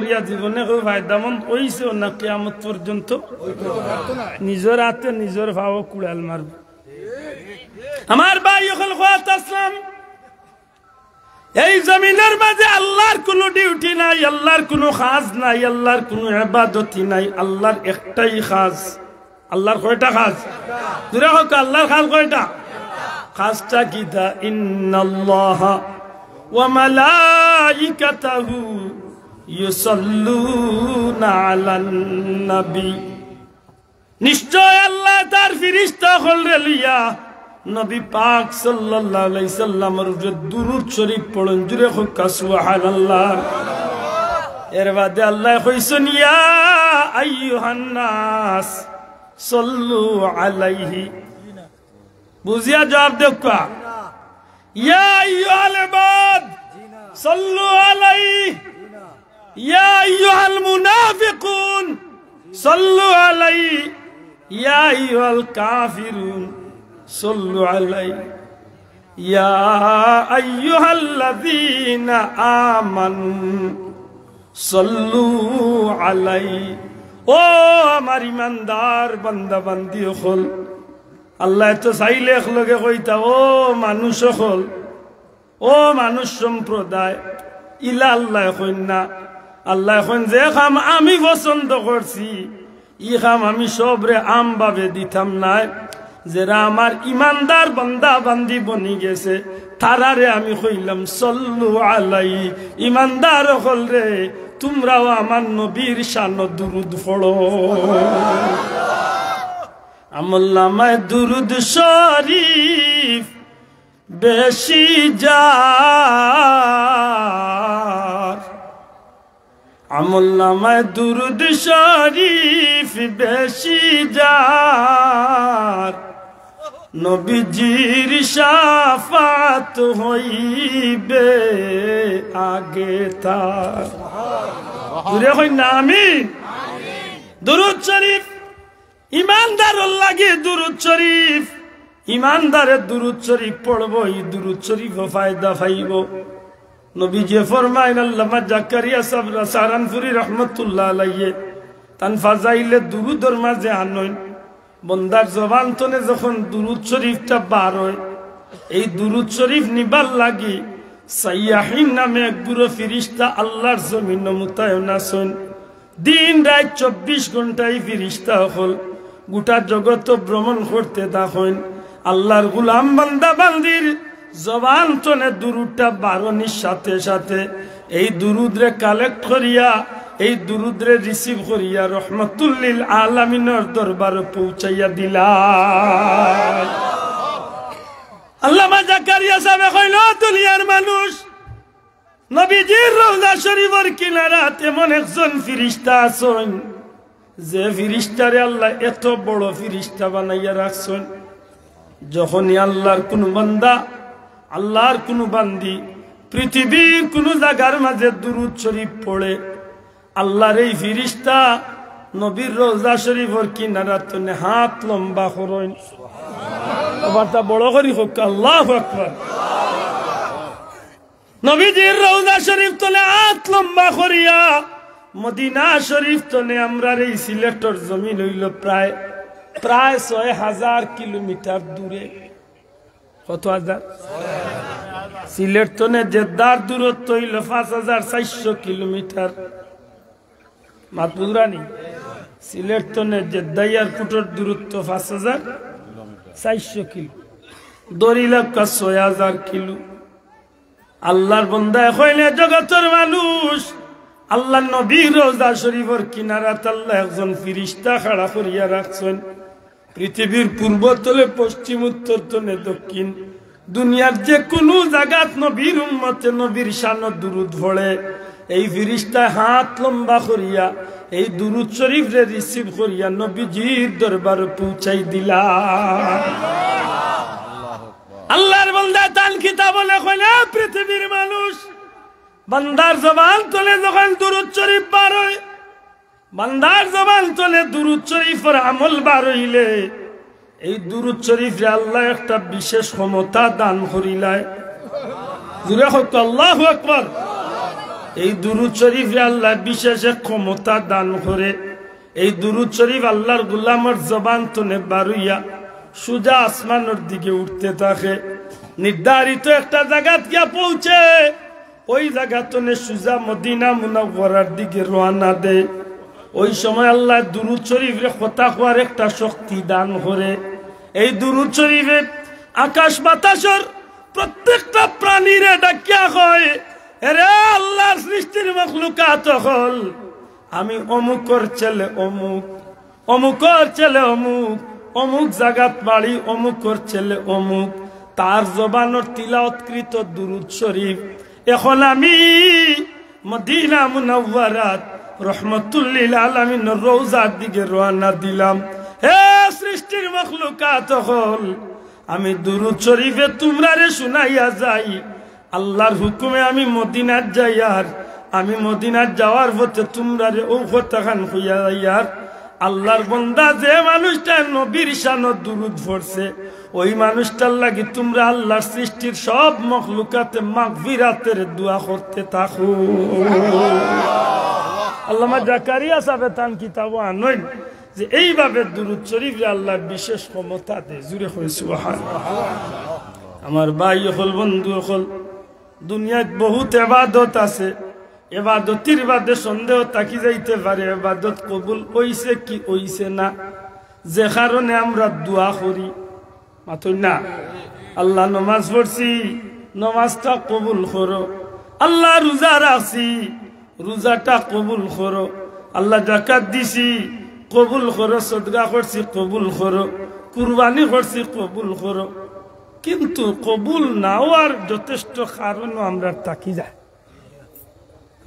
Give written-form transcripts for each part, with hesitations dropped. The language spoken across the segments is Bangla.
করিয়া জীবনে কেউ ফায়দামন্দ হইছে না কিয়ামত পর্যন্ত নিজের হাতে নিজের ভাও কুড়াল মারব আমার ভাই এখন খাত আসলাম এই জমিনের মাঝে আল্লাহর কোনো ডিউটি নাই আল্লাহর কোনো কাজ নাই আল্লাহর কোনো ইবাদতি নাই আল্লাহর একটাই কাজ আল্লাহর কয়টা কাজ জোরে হোক আল্লাহর কাজ কয়টা কাজটা কি দা ইন্নাল্লাহা ওয়া মালাইকাতাহু ইউসাল্লুনা আলান নবী নিশ্চয় আল্লাহ তার ফেরেশতা হলরে লিয়া নবী পাক সাল্লাল্লাহু আলাইহি সাল্লামের উপরে দুরূদ শরীফ পড়েন জুরে হোক সুবহানাল্লাহ এর বাদে আল্লাহ কইছেন ইয়া আইয়ুহান নাস সাল্লু আলাইহি বুঝিয়া জবাব দেওয়া ইয়া আইয়ুহাল ইবাদ সাল্লু আলাইহি ইয়া আইয়ুহাল মুনাফিকুন সাল্লু আলাইহি ইয়া আইয়ুহাল কাফিরুন صلوا علي يا أيها الذين آمنوا صلوا علي ও আমার ইমানদার বান্দা বান্দি হল আল্লাহ তো চাইলে একলগে কইতা ও মানুষ হল ও মানুষ সম্প্রদায় ইলা আল্লাহ কইন না আল্লাহ কইন যে কাম আমি পছন্দ করছি ই কাম আমি সবরে আম ভাবে দিতাম না যারা আমার ইমানদার বান্দা বান্দি বনি গেছে তারারে আমি কইলাম সাল্লু আলাই ইমানদার হল রে তোমরাও আমার নবীর শান দুরুদ পড়ো আমলনামায় দুরুদ শরীফ বেশি যার আমলনামায় দুরুদ শরীফ বেশি যার নবীজির শাফাত হইবে আগে তার দূরে হই না আমিন দুরূদ শরীফ ইমানদার লাগে দুরূদ শরীফ ইমানদারের দুরূদ শরীফ পড়বো এই দুরূদ শরীফ ফায়দা পাইব নবীজি ফরমাইন আল্লামা জাকারিয়া সাহেব সারানপুরি রহমতুল্লাহ আলাইহি তান ফাজাইলে দুরূদের মাঝে আনইন বন্দার জবান তনে যখন দুরূদ শরীফটা বার হয় এই দুরূদ শরীফ নিবার লাগি সাইয়াহিন নামে এক বুড়ো ফেরেশতা আল্লাহর জমিন মুতায়ন আছেন দিন রাত 24 ঘন্টায় ফেরেশতা হল গোটা জগৎ ভ্রমণ করতে থাকেন আল্লাহর গোলাম বান্দা বান্দির জবান তনে দুরূদটা বারণের সাথে সাথে এই দুরূদরে কালেক্ট করিয়া এই দুরুদরে রিসিভ করিয়া রহমাতুল লিল আলামিনের দরবারে পৌঁছাইয়া দিলা আল্লামা জাকারিয়া সাহেব কইল দুনিয়ার মানুষ নবীজির রওজা শরীফের কিনারাত এমন একজন ফেরেশতা আছেন যে ফেরেশতারে আল্লাহ এত বড় ফেরেশতা বানাইয়া রাখছেন যখনই আল্লাহর কোন বান্দা আল্লাহর কোন বান্দি পৃথিবীর কোন জায়গার মাঝে দুরূদ শরীফ পড়ে আল্লাহর এই ফেরেশতা নবীর রওজা শরীফের কিনারাত হাত লম্বা করেন সুবহানাল্লাহ বড় করি হোক আল্লাহু আকবার নবীজির রওজা শরীফ তলে হাত লম্বা করিয়া মদিনা শরীফ তলে আমরা এই সিলেটের জমিন হইল প্রায় 6000 কিলোমিটার দূরে কত হাজার সিলেট তনে জেদ্দার দূরত্ব হইল 5400 কিলোমিটার মাতবুরানি সিলেট তনে জেদ্দা এয়ারপোর্টের দূরত্ব 5400 কিলো দরিলা 6000 কিলো আল্লাহর বান্দা কইলে জগতের মানুষ আল্লাহর নবীর রওজা শরীফের কিনারাত আল্লাহ একজন ফেরেশতা খাড়া করিয়া রাখছেন পৃথিবীর পূর্ব তলে পশ্চিম উত্তর তলে দক্ষিণ দুনিয়ার যে কোনো জায়গাত নবীর উম্মতে নবীর শান দুরূদ পড়ে এই ফেরেশতা হাত লম্বা করিয়া এই দুরূদ শরীফ রে রিসিভ করিয়া নবীজির দরবারে পৌঁছাই দিলা আল্লাহর বান্দা তান কিতাব বলে কইলা পৃথিবীর মানুষ বান্দার জবান তলে যখন দুরূদ শরীফ বার হয় বান্দার জবান তলে দুরূদ শরীফের আমল বার হইলে এই দুরূদ শরীফে আল্লাহ একটা বিশেষ ক্ষমতা দান করিলায় জুরে হোক আল্লাহু আকবার এই দুরূদ শরীফে আল্লাহ বিশেষ ক্ষমতা দান করে। এই দুরূদ শরীফ আল্লাহর গোলামের জবান তনে বারুইয়া সুজা আসমানের দিকে উঠতে থাকে। নির্ধারিত একটা জায়গা গিয়া পৌঁছে ওই জায়গা তনে সুজা মদিনা মুনাওয়ারার দিকে রওনা দেয়। ওই সময় আল্লাহ দুরূদ শরীফের কথা হওয়ার একটা শক্তি দান করে। এই দুরূদ শরীফে আকাশ বাতাসের প্রত্যেকটা প্রাণীরে ডাকিয়া হয়, এরে আল্লাহর সৃষ্টির মখলুকাত হল, আমি অমুকর ছেলে অমুক, অমুকর ছেলে অমুক, অমুক জাগাত বাড়ি, অমুকর ছেলে অমুক, তার জবানের তিলাওয়াতকৃত দুরূদ শরীফ এখন আমি মদিনা মুনাওয়ারাত রহমতুল লিল আলামিনের রওজার দিকে রওনা দিলাম। হে সৃষ্টির মখলুকাত হল, আমি দুরূদ শরীফে তোমরারে শুনাইয়া যাই। আল্লাহর হুকুমে আমি মদিনাত যাই, আর আমি মদিনাত যাওয়ার পথে তোমরারে ও কথাখান হইয়া যাইয়ার। আল্লাহর বান্দা যে মানুষটা নবীর শানত দুরূদ পড়ছে, ওই মানুষটার লাগি তোমরা আল্লাহর সৃষ্টির সব মখলুকাতে মাগফিরাতের দোয়া করতে থাকো। আল্লামা জাকারিয়া সাহেব তান কিতাব আনইন যে এইভাবে দুরূদ শরীফে আল্লাহ বিশেষ ক্ষমতা দেয়। জুড়ে কই সুবহানাল্লাহ। আমার ভাই হল, বন্ধু হল, দুনিয়াত বহুত ইবাদত আছে, ইবাদতির বাদে সন্দেহ থাকি যাইতে পারে ইবাদত কবুল হইছে কি হইছে না। যে কারণে আমরা দোয়া করি মাথুই না, আল্লাহ নামাজ পড়ছি, নামাজটা কবুল করো। আল্লাহ রোজা রাখছি, রোজাটা কবুল করো। আল্লাহ যাকাত দিছি, কবুল করো। সদকা করছি, কবুল করো। কুরবানি করছি, কবুল করো। কিন্তু কবুল না হওয়ার যথেষ্ট কারণও আমরা থাকি যায়।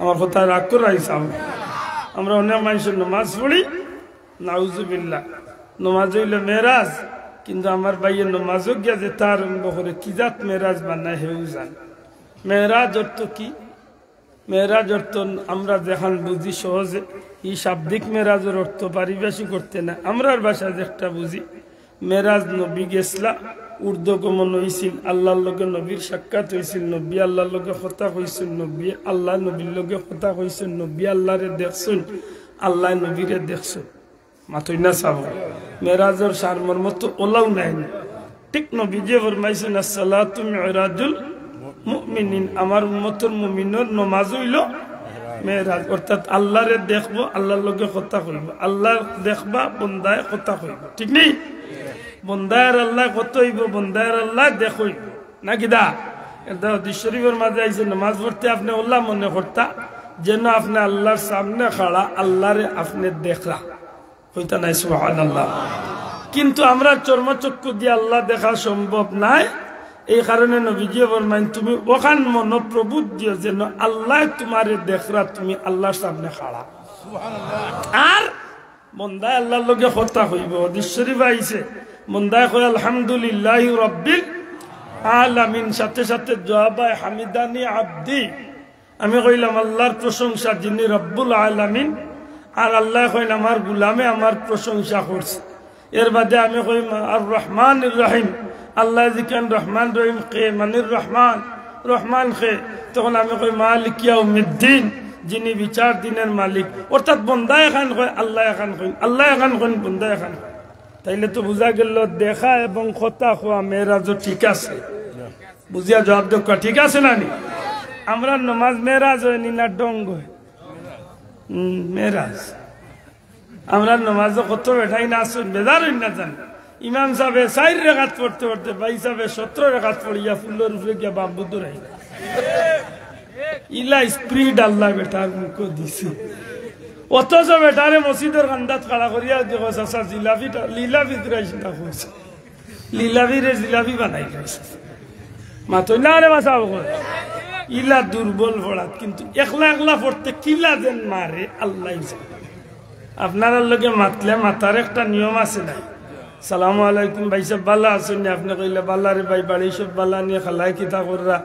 আমার কথা রাগ করে আইসাম, আমরা অনেক মানুষের নমাজ পড়ি, নাউজুবিল্লাহ, নমাজ হইল মেরাজ, কিন্তু আমার ভাইয়ের নমাজও গিয়া যে তার আরম্ভ করে কি জাত মেরাজ বানায় হেউ জান। মেরাজ অর্থ কি? মেরাজ অর্থ আমরা যেখান বুঝি সহজে, এই শাব্দিক মেরাজের অর্থ পারিভাষিক করতে না, আমরার ভাষায় একটা বুঝি। মেরাজ নবী গেছলা, ঊর্ধ্বগমন হয়েছিল, আল্লাহর লগে নবীর সাক্ষাৎ হয়েছিল, নবী আল্লাহর লগে কথা কইছেন, নবী আল্লাহ নবীর লগে কথা কইছেন, নবী আল্লাহরে দেখছেন, আল্লাহ নবীরে দেখছেন। মাথুই না চাব মেরাজের সারমর্ম তো ওলাও নাই। ঠিক নবী যে ফরমাইছেন আসসালাতু মিরাজুল মুমিনিন, আমার উম্মতের মুমিনের নমাজ হইল মেরাজ। অর্থাৎ আল্লাহরে দেখবো, আল্লাহর লগে কথা কইব, আল্লাহ দেখবা, বন্দায় কথা কইব। ঠিক নেই? বন্দায়ের আল্লাহ কত হইব, বন্দায়ের আল্লাহ দেখ হইব নাকি দা? এটা শরীফের মাঝে আইসে নামাজ পড়তে আপনি আল্লাহ মনে করতা যেন আপনি আল্লাহর সামনে খাড়া, আল্লাহরে আপনি দেখলা হইতা নাই সুবহানাল্লাহ। কিন্তু আমরা চর্মচক্ষু দিয়ে আল্লাহ দেখা সম্ভব নাই। এই কারণে নবীজি ফরমাইন তুমি ওখান মনোপ্রবুদ্ধ দিও যেন আল্লাহ তোমারে দেখরা, তুমি আল্লাহর সামনে খাড়া। আর বন্দায় আল্লাহর লগে কথা হইব। হাদিস শরীফ আইছে বন্দায় কয় আলহামদুলিল্লাহি রাব্বিল আলামিন, সাথে সাথে জবাব হয় হামিদানি আব্দি, আমি কইলাম আল্লাহর প্রশংসা যিনি রব্বুল আলামিন, আর আল্লাহ কইল আমার গোলামে আমার প্রশংসা করছে। এর বাদে আমি কইম আর রহমানির রহিম, আল্লাহ জিকান রহমান রহিম কে মানির রহমান, রহমান খে, তখন আমি কই মালিক ইয়াউমিদ্দিন, যিনি বিচার দিনের মালিক। অর্থাৎ বন্দা এখান কয় আল্লাহ এখান কইন, আল্লাহ এখান কইন, বন্দা এখান। তাইলে তো বুঝা গেল দেখা এবং কথা হওয়া মেরাজও ঠিক আছে। বুঝিয়া জবাব দোকা ঠিক আছে না নি? আমরা নমাজ মেরাজ হয়নি না ডঙ্গ হয়? মেরাজ আমরা নমাজও কত বেঠাই না আসুন বেজার হই না জান। ইমাম সাহেব 4 রেখাত পড়তে পড়তে ভাই সাহেব 17 রেখাত পড়িয়া ফুলের উপরে গিয়া বাম্বু দৌড়াই। ইলা স্প্রিড আল্লাহ বেটার মুখ দিছে। অথচ বেটারে মসজিদের কান্দাত খাড়া করিয়া দেখো চাচা জিলাপিটা লিলাপি দিরাইছে না কইছে, লিলাপিরে জিলাপি বানাই খাইছে। মাথই না রে বাসা ইলা দুর্বল পড়াত, কিন্তু একলা একলা পড়তে কিলা যেন মারে আল্লাহ জানে। আপনার লগে মাতলে মাতার একটা নিয়ম আছে না, সালামু আলাইকুম ভাই সব বালা আছেন, আপনি কইলে বালা রে ভাই বাড়ি সব বালা নিয়ে খালাই কিতা কররা,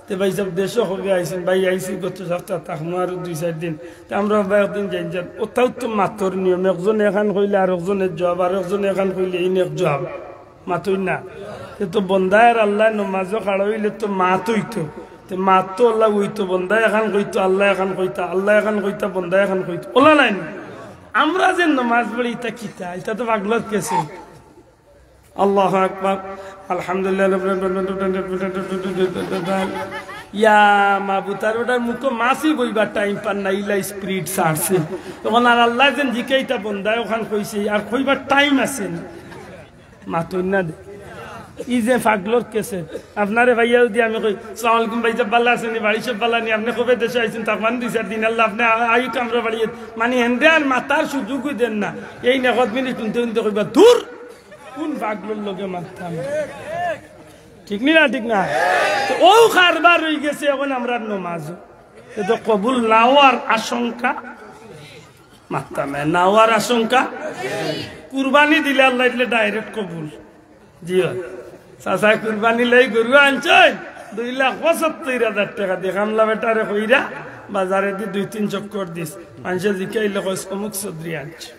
তে ভাই সব দেশও হবে আইসেন, ভাই আইসি গত সপ্তাহ তাকমো আর 2-4 দিন, আমরা ভাই একদিন যাই যান। ওটাও তো মাতর নিয়ম, একজন এখান কইলে আর একজনের জবাব, আর একজন এখান কইলে এই জবাব, মাতই না। তো বন্দায়ের আল্লাহ নমাজও খাড়া হইলে তো মাতই তো তে মা তো আল্লাহ কইতো বন্দা এখন কইতো আল্লাহ এখন কইতা আল্লাহ এখন কইতা বন্দা এখন কইতো ওলা নাই আমরা যে নামাজ পড়ি এটা কিতা এটা তো পাগলত কেছে আল্লাহু আকবার আলহামদুলিল্লাহ ইয়া মাবুতার ওটার মুখ মাসি বইবার টাইম পান না ইলা স্পিরিট ছাড়ছে তখন আর আল্লাহ যেন জিকাইতা বন্দায় ওখান কইছে আর কইবার টাইম আছে মাতুন না ই যে পাগলর কেছে আপনারে ভাইয়া যদি আমি কই আসসালামু আলাইকুম ভাই সব ভালো আছেন বাড়ি সব ভালো নি আপনি কবে দেশে আইছেন তারপর 2-4 দিন আল্লাহ আপনি আয়ু কামরা বাড়ি মানে হেন্দে আর মাতার সুযোগই দেন না এই না কত মিনিট শুনতে কইবা দূর কোন পাগলর লগে মারতাম ঠিক না ঠিক না ও কারবার হয়ে গেছে এখন আমরা নামাজ তো কবুল না হওয়ার আশঙ্কা মারতাম না হওয়ার আশঙ্কা কুরবানি দিলে আল্লাহ দিলে ডাইরেক্ট কবুল জি চাচা কুরবানি লাই গরু আনছেন 2,75,000 টাকা দিয়ে কামলা বেটারে কইরা বাজারে দি 2-3 চক্কর দিস মানুষে জিকাইলে কইস অমুক সদরি আনছে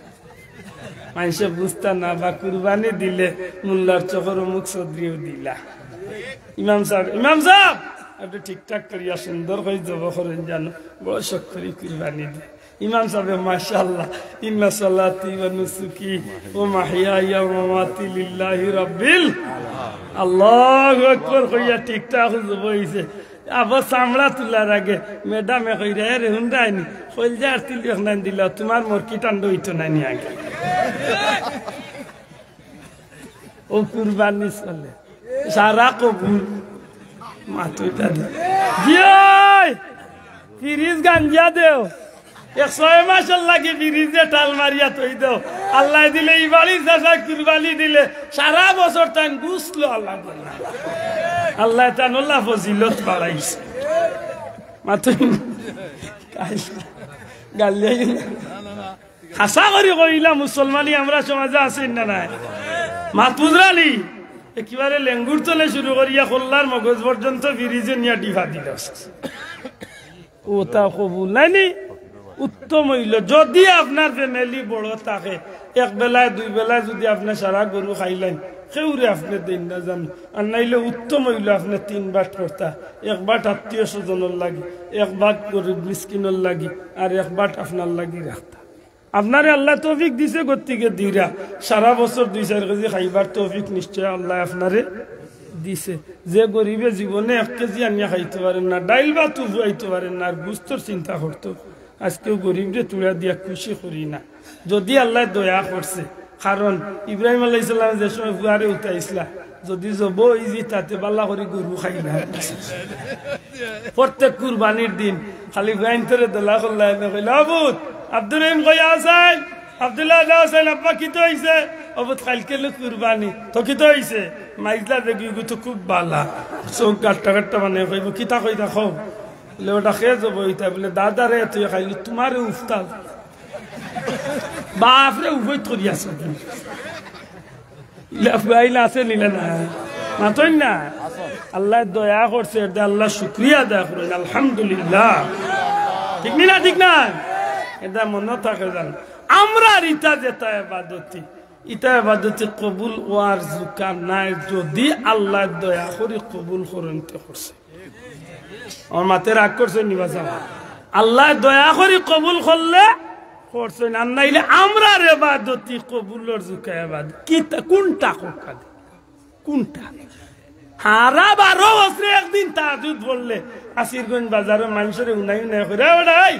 মানুষে বুঝতা না বা কুরবানি দিলে মোল্লার চকর অমুক সদরিও দিলা ইমাম সাহেব আপনি ঠিকঠাক করিয়া সুন্দর হয়ে যাব করেন জানো বড় শখ করি কুরবানি দি ইমাম সাহেব মাশাআল্লাহ ইন্না সালাতি ওয়া নুসুকি ওয়া মাহইয়ায়া ওয়া মামাতি লিল্লাহি রাব্বিল আল্লাহু আকবার কইয়া ঠিকঠাক হইছে আবার চামড়া তোলার আগে ম্যাডামে কইরা রে হুন্ডাইনি কইল আর তিল না দিলা তোমার মরকি টান্ড হইতো না নি আগে ও কুরবানি চলে সারা কবুল মাতুইটা দে জিয়াই ফিরিজ গাঞ্জা দেও 100 মাস লাগে ফিরিজে টাল মারিয়া তৈ দেও আল্লাহ দিলে এই বাড়ি চাষা কুরবানি দিলে সারা বছর তাই গুছলো আল্লাহ বললা আল্লাহ তান আল্লাহ ফজিলত বাড়াইছে মাতুই গালিয়াই হাসা করি কইলা মুসলমানি আমরা সমাজে আছেন না নাই মাতুজরালি একেবারে লেঙ্গুর চলে শুরু করিয়া খোল্লার মগজ পর্যন্ত ফিরিজে নিয়ে ডিভা দিল ও তা কবুল নাইনি উত্তম হইল যদি আপনার ফ্যামিলি বড় থাকে এক বেলায় 2 বেলায় যদি আপনি সারা গরু খাইলেন সেউরে আপনি দিন না জান আর নাইলে উত্তম হইল আপনি 3 বাট করতা 1 বাট আত্মীয় স্বজনের লাগি 1 বাট গরিব মিসকিনের লাগি আর 1 বাট আপনার লাগি রাখতা আপনারে আল্লাহ তৌফিক দিছে গতিকে দিরা সারা বছর 2-4 কেজি খাইবার তৌফিক নিশ্চয় আল্লাহ আপনারে দিছে যে গরিবে জীবনে 1 কেজি আনিয়া খাইতে পারেন না ডাইল বা তুফু খাইতে পারেন না আর গুস্তর চিন্তা করতো আজকেও গরিবরে তুলা দিয়া খুশি করি না যদি আল্লাহ দয়া করছে কারণ ইব্রাহিম আলাইহিস সালাম যে সময় ফুয়ারে উঠাইছিলা যদি জব ইজি তাতে বাল্লা করে গরু খাইলা প্রত্যেক কুরবানির দিন খালি গাইন করে দলা করলা কইলা আবুত আব্দুল রহিম কই আছেন আব্দুল্লাহ আছেন আব্বা কি তো হইছে আবুত কালকে কুরবানি তো কি তো হইছে মাইজলা দেখি তো খুব বালা চোখ কাটটা কাটটা মানে কইব কিতা কইতা খাও বলে ওটা খেয়ে যাবো ওইটা বলে দাদা রে তুই খাইলি তোমার উফতাল বাপরে উভয় করি আছে আছে নিলে না মাতই না আল্লাহ দয়া করছে আল্লাহ শুক্রিয়া আদায় করেন আলহামদুলিল্লাহ ঠিক না ঠিক না এটা মনে থাকে জান আমরা ইটা যেটা ইবাদতি ইটা ইবাদতি কবুল ওয়ার জুকার নাই যদি আল্লাহ দয়া করে কবুল করতে করছে আমার মাতে রাগ করছে নিবাসা আল্লাহ দয়া করে কবুল করলে করছেন আর নাইলে আমরা ইবাদতি কবুলের জুকা ইবাদত কোনটা কোনটা হারা 12 বছরে একদিন তাহাজ্জুদ পড়লে আসিরগঞ্জ বাজারে মানুষের উনাই উনাই করে ওই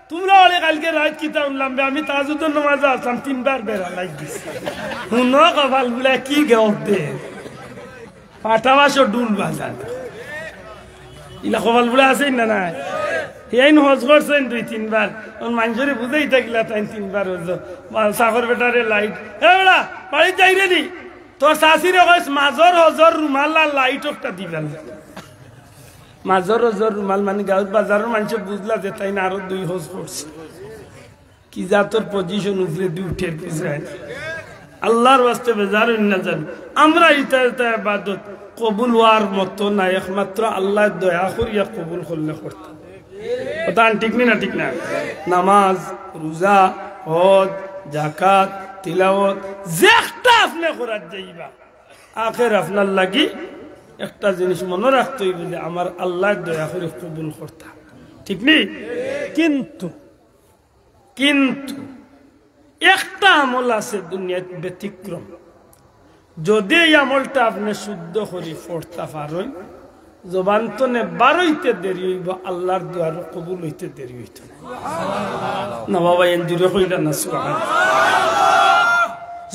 তোমরা ওরে কালকে রাত কিতা উঠলাম আমি তাহাজ্জুদের নামাজে আসলাম 3 বার বেড়া লাগ দিছি হুনো কপাল গুলা কি গেতে পাটাবাসো ডুল বাজার ইলা কপাল গুলা আছে না নাই এইন হজ করছেন 2-3 বার মানুষের বুঝাই থাকলা তাই 3 বার হজ সাগর বেটারে লাইট এরা বাড়ি যাই রেডি তোর শাশিরে কইস মাজর হজর রুমাল লাইট একটা দিবেন মাজর হজর রুমাল মানে গাঁও বাজারের মানুষে বুঝলা যে তাই না আরো 2 হজ করছে কি যা তোর পজিশন উপরে দি উঠে পিছায় আল্লাহর ওয়াস্তে বেজার না জান আমরা ইতা ইবাদত কবুল হওয়ার মতো না একমাত্র আল্লাহ দয়া করিয়া কবুল করলে করতে কথা ঠিক না ঠিক না নামাজ রোজা হজ যাকাত তিলাওয়াত যেটা আপনি করার যাইবা আখের আপনার লাগি একটা জিনিস মনে রাখতে হইবে যে আমার আল্লাহ দয়া করে কবুল করতা, ঠিক নেই? কিন্তু কিন্তু একটা আমল আছে দুনিয়াত ব্যতিক্রম, যদি এই আমলটা আপনি শুদ্ধ করে পড়তে পারেন, জবান তনে বারইতে দেরি হইব, আল্লাহর দোয়ার কবুল হইতে দেরি হইত না। বাবা এন জুড়ে হইলা না সুবহানাল্লাহ।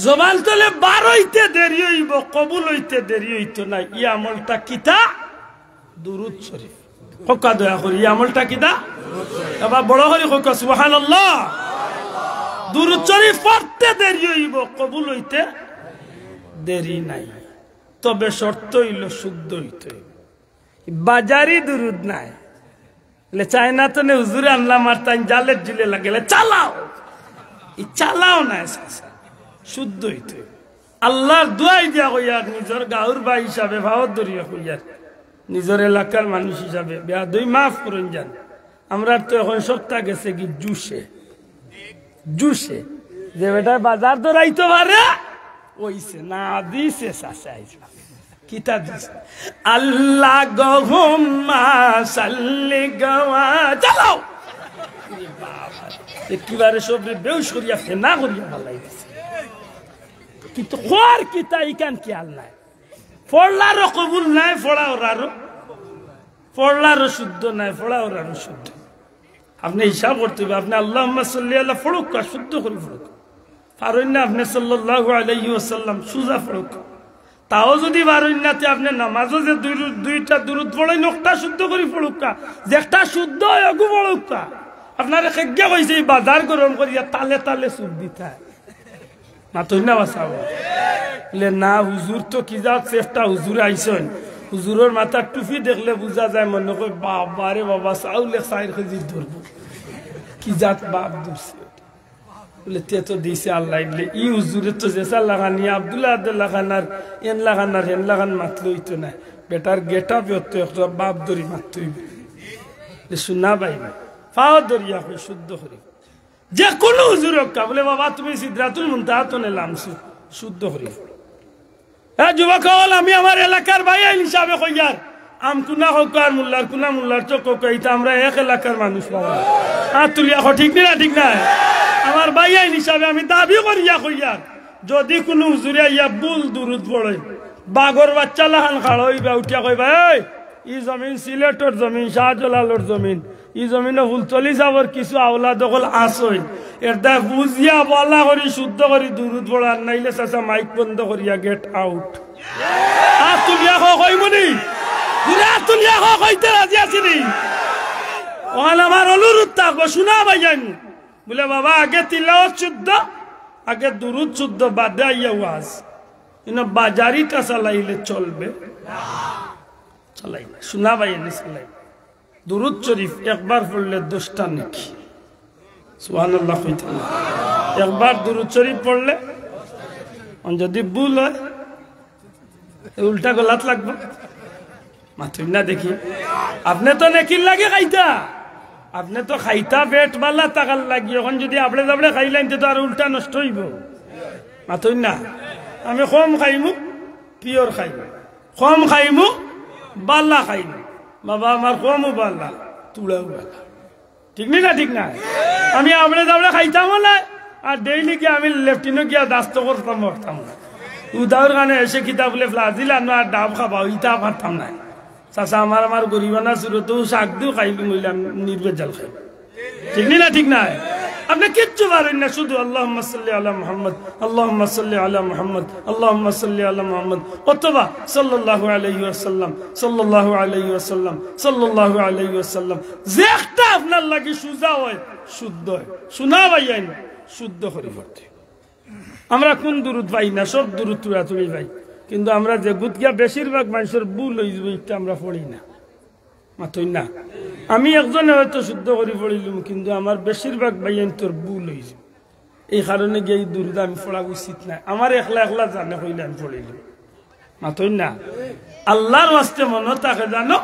জবান তলে বারইতে দেরি হইব, কবুল হইতে দেরি হইত না। ই আমলটা কিতা? দুরূদ শরীফ। কোকা দয়া করি ই আমলটা কিতা? এবার বড় করে কোকা সুবহানাল্লাহ। দুরূদ শরীফ পড়তে দেরি হইব, কবুল হইতে দেরি নাই। তবে শর্ত হইল শুদ্ধ হইতে হইব। বাজারি দুরুদ নাই, চায়না তো নে হুজুরে আনলাম আর তাই জালের জিলে লাগলে চালাও, চালাও না, শুদ্ধ হইতে আল্লাহর দোয়াই দিয়া কইয়ার, নিজের গাঁর ভাই হিসাবে ভাবত ধরিয়া কইয়ার, নিজের এলাকার মানুষ হিসাবে বেয়াদই মাফ করুন যান। আমরা তো এখন সপ্তাহ গেছে কি জুসে জুসে যে বেটা বাজার ধরাইতে পারে ওইছে না দিছে চাষা কিতা দিছে আল্লাহ গহুম্মা সাল্লি গাওয়া চালাও একেবারে সব বেউস করিয়া ফেনা করিয়া ভালাই দিছে। কিন্তু খোয়ার কিতা ইকান খেয়াল নাই, পড়লারও কবুল নাই, পড়লারও শুদ্ধ নাই, পড়াওরারও শুদ্ধ। আপনি হিসাব করতে হবে, আপনি আল্লাহুম্মা সাল্লি আলা পড়ুক, শুদ্ধ করে পড়ুক, পারেন না আপনি সাল্লাল্লাহু আলাইহি ওয়াসাল্লাম সুজা পড়ুক। তাও যদি পারেন না, আপনি নামাজও যে দুইটা দুরুদ পড়েন, একটা শুদ্ধ করে পড়ুক, যে একটা শুদ্ধ এগু পড়ুক। আপনার খেজ্ঞা কইছে বাজার গরম করিয়া তালে তালে সুদ দিতে না, তুই না বাসাবো বলে না হুজুর তো কি যাক চেষ্টা, হুজুর আইসন, হুজুরের মাথার টুপি দেখলে বোঝা যায় মনে করি বাবা রে বাবা চাউলে 4 কেজি ধরবো, কি যাক বাপ ধরছে বলে তে তো দিছে আল্লাহ। ই হুজুরের তো জেসা লাগানি আব্দুল্লাহ লাগানার এন লাগানার হেন লাগান মাতলই তো না, বেটার গেটা বেত একটা বাপ ধরি মাতই শুনা পাই না, পাও ধরিয়া হই শুদ্ধ করি যে কোনো হুজুর বলে বাবা তুমি সিদরাতুল মুনতাহা তো নেলামছো শুদ্ধ করি। হ্যাঁ যুবক হল, আমি আমার এলাকার ভাই হিসাবে কইয়ার আমকুনা হোক আর মোল্লার কুনা মোল্লার চোখ কইতা আমরা এক এলাকার মানুষ বাবা হাত তুলিয়া ঠিক না, ঠিক না? আমার ভাই হিসাবে আমি দাবি করিয়া কইয়ার, যদি কোনো হুজুরে ইয়া বুল দুরুদ পড়ে, বাঘর বাচ্চা লাহান খাড় হইবা উঠিয়া কইবা ই জমিন সিলেটর জমিন, শাহজালালর জমিন, ই জমিনে ফুলতলি যাবর কিছু আওলা দখল আসই, এটা বুঝিয়া বলা করি শুদ্ধ করি দুরুদ পড়ার, নাইলে চাচা মাইক বন্ধ করিয়া গেট আউট। আর তুলিয়া কইমনি তুলিয়া কইতে রাজি আছিনি, ওখানে আমার অনুরোধ থাকবো শোনা ভাইয়ান বলে বাবা আগে তিলাওয়াত শুদ্ধ, আগে দুরুদ শুদ্ধ, বাদে আইয়া ওয়াজ। কিন্তু বাজারিটা চালাইলে চলবে, চালাই না, শোনা ভাইয়ান চালাই। দুরুদ শরীফ একবার পড়লে 10টা নেকি, সুবহানাল্লাহ কইতে না। একবার দুরুদ শরীফ পড়লে যদি ভুল হয় উল্টা গলাত লাগবে, মাথুই না দেখি। আপনি তো নেকির লাগে খাইতা, আপনি তো খাইতা পেট বালা টাকার লাগি, এখন যদি আপনি যাবলে খাইলেন তো আর উল্টা নষ্ট হইব, মাথুই না। আমি কম খাইমু পিওর খাইমু, কম খাইমু বাল্লা খাইমু, বাবা আমার কমও বাল্লা তুড়াও বাল্লা, ঠিক না, ঠিক না? আমি আপনি যাবলে খাইতাম না, আর ডেইলি গিয়ে আমি লেফটিনে গিয়া দাস্ত করতাম না, উদাহর গানে এসে কিতাব বলে ফ্লাজিল আনো আর ডাব খাবা, ইটা পারতাম না। চাচা আমার গরিবানা সুরত শাক দিও খাইলি মইলাম নির্বেদ জাল খাই, ঠিক না, ঠিক না? আপনি কিচ্ছু পারেন না, শুধু আল্লাহুম্মা সাল্লি আলা মুহাম্মদ, আল্লাহুম্মা সাল্লি আলা মুহাম্মদ, আল্লাহুম্মা সাল্লি আলা মুহাম্মদ, অথবা সাল্লাল্লাহু আলাইহি ওয়াসাল্লাম, সাল্লাল্লাহু আলাইহি ওয়াসাল্লাম, সাল্লাল্লাহু আলাইহি ওয়াসাল্লাম। যে একটা আপনার লাগি সুজা হয়, শুদ্ধ হয়, শোনা ভাইয়াই না, শুদ্ধ করে পড়তে। আমরা কোন দুরুদ পাই না, সব দুরুদ তুড়াতুড়ি পাই, কিন্তু আমরা যে গুতগিয়া বেশিরভাগ মানুষের ভুল হয়ে যাবে, এটা আমরা পড়ি না, মাথই না। আমি একজনে হয়তো শুদ্ধ করে পড়িলাম, কিন্তু আমার বেশিরভাগ ভাইয়ান তোর ভুল হয়ে যাবে, এই কারণে গিয়ে এই দুরুদ আমি পড়া উচিত না। আমার একলা একলা জানে হইলে আমি পড়িলাম, মাথই না। আল্লাহর ওয়াস্তে মনে থাকে জানো,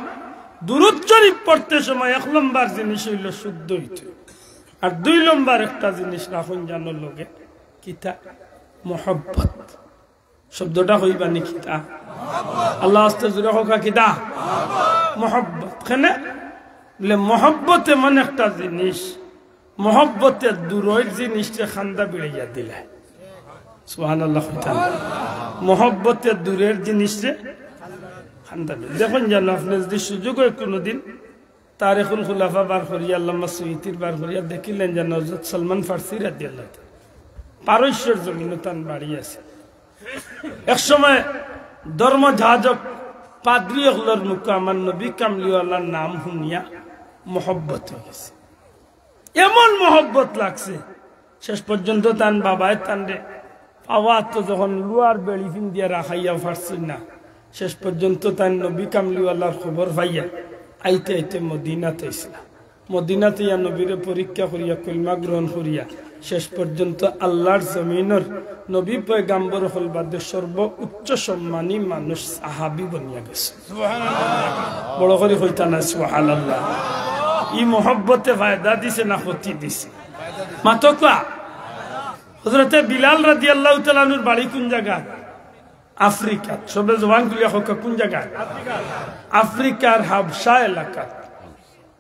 দুরুদ শরীফ পড়তে সময় 1 নম্বর জিনিস হইল শুদ্ধ হইতে, আর 2 নম্বর একটা জিনিস রাখুন জানো লোকে কিতা, মোহব্বত। শব্দটা হইবা নি কিতা, আল্লাহ আস্তে জুড়ে হোক কিদা মোহব্বত কেনে বলে মোহব্বত এমন একটা জিনিস মোহব্বতের দূরের জিনিসটা খান্দা বেড়াইয়া দিলে সুবহানাল্লাহ মোহব্বতের দূরের জিনিসটা খান্দা দেখুন জানো আপনি যদি সুযোগ হয় কোনোদিন তারিখুল খুলাফা বার করিয়া আল্লামা সুইতির বার করিয়া দেখিলেন যেন হযরত সালমান ফারসি রাদিয়াল্লাহু তাআলা পারস্যের জমিনে তান বাড়ি আছে এক সময় ধর্মযাজক পাদ্রী হলর মুখে আমার নবী কামলিওয়ালার নাম শুনিয়া মোহব্বত হয়ে গেছে এমন মোহব্বত লাগছে শেষ পর্যন্ত তান বাবায় তানরে আওয়াজ তো যখন লুয়ার বেড়ি ফিন দিয়ে রাখাইয়া পারছেন না শেষ পর্যন্ত তান নবী কামলিওয়ালার খবর পাইয়া আইতে আইতে মদিনাতে ইসলাম মদিনাতে ইয়া নবীরে পরীক্ষা করিয়া কলমা গ্রহণ করিয়া শেষ পর্যন্ত আল্লাহর জমিনের নবী পয়গাম্বর হল বাদে সর্ব উচ্চ সম্মানী মানুষ সাহাবী বনিয়া গেছে বড় করে হইতা না সুবহানাল্লাহ ই মোহব্বতে ফায়দা দিছে না ক্ষতি দিছে মাতকা হযরতে বিলাল রাদিয়াল্লাহু তাআলা আনহুর বাড়ি কোন জায়গা আফ্রিকা সবে জবান খুলিয়া হোক কোন জায়গা আফ্রিকার হাবশা এলাকা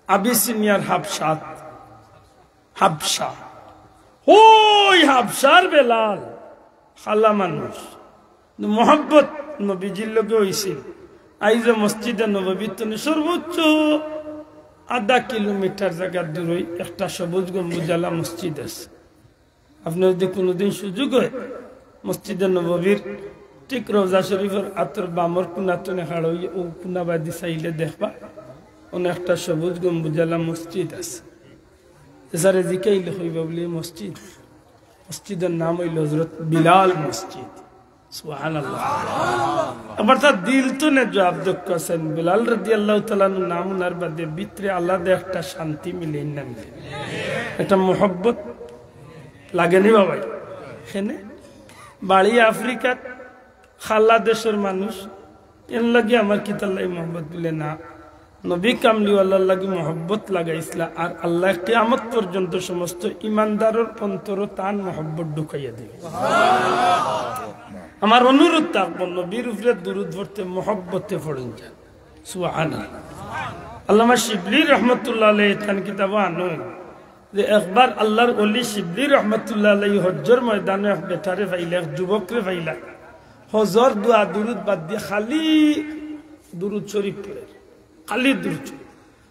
আবিসিনিয়ার হাবশা ওই হাবশার বেলাল খালা মানুষ মোহাম্মত নবীজির লগে হইছিল আইজে মসজিদে নববীতে সর্বোচ্চ আধা কিলোমিটার জায়গা দূরে একটা সবুজ গম্বুজালা মসজিদ আছে আপনি যদি কোনোদিন সুযোগ হয় মসজিদে নববীর ঠিক রওজা শরীফের আতর বামর কুনাতনে খাড় হইয়া ও কুনাবাদি চাইলে দেখবা অনেকটা সবুজ গম্বুজালা মসজিদ আছে স্যারে জিকাইলে হইবা বলে মসজিদের নাম হইল হযরত বিলাল মসজিদ সুবহানাল্লাহ আবার তার দিল তো নে জবাব দক্কাছেন বিলাল রাদিয়াল্লাহু তাআলা নাম উনার বাদে ভিতরে আলাদা একটা শান্তি মিলে না মিলে এটা মোহব্বত লাগেনি বাবা এখানে বাড়ি আফ্রিকার খালা দেশের মানুষ এর লাগে আমার কিতাল্লাই মোহব্বত বলে না নবী কামলিওয়ালার লাগে মোহব্বত লাগাইছিলা আর আল্লাহ কিয়ামত পর্যন্ত সমস্ত ইমানদারের অন্তর তান মোহব্বত ঢুকাইয়া দিবে আমার অনুরোধ থাকবো নবীর উপরে দুরূদ পড়তে মোহব্বতে পড়েন যান সুবহানাল্লাহ আল্লামা শিবলি রহমতুল্লাহ আলাইহি তান কিতাব আনয় যে একবার আল্লাহর ওলি শিবলি রহমতুল্লাহ আলাইহি হজ্জের ময়দানে এক বেটারে পাইলা এক যুবকরে পাইলা হজর দোয়া দুরূদ বাদ দিয়ে খালি দুরূদ শরীফ পড়ে খালি দুরূদ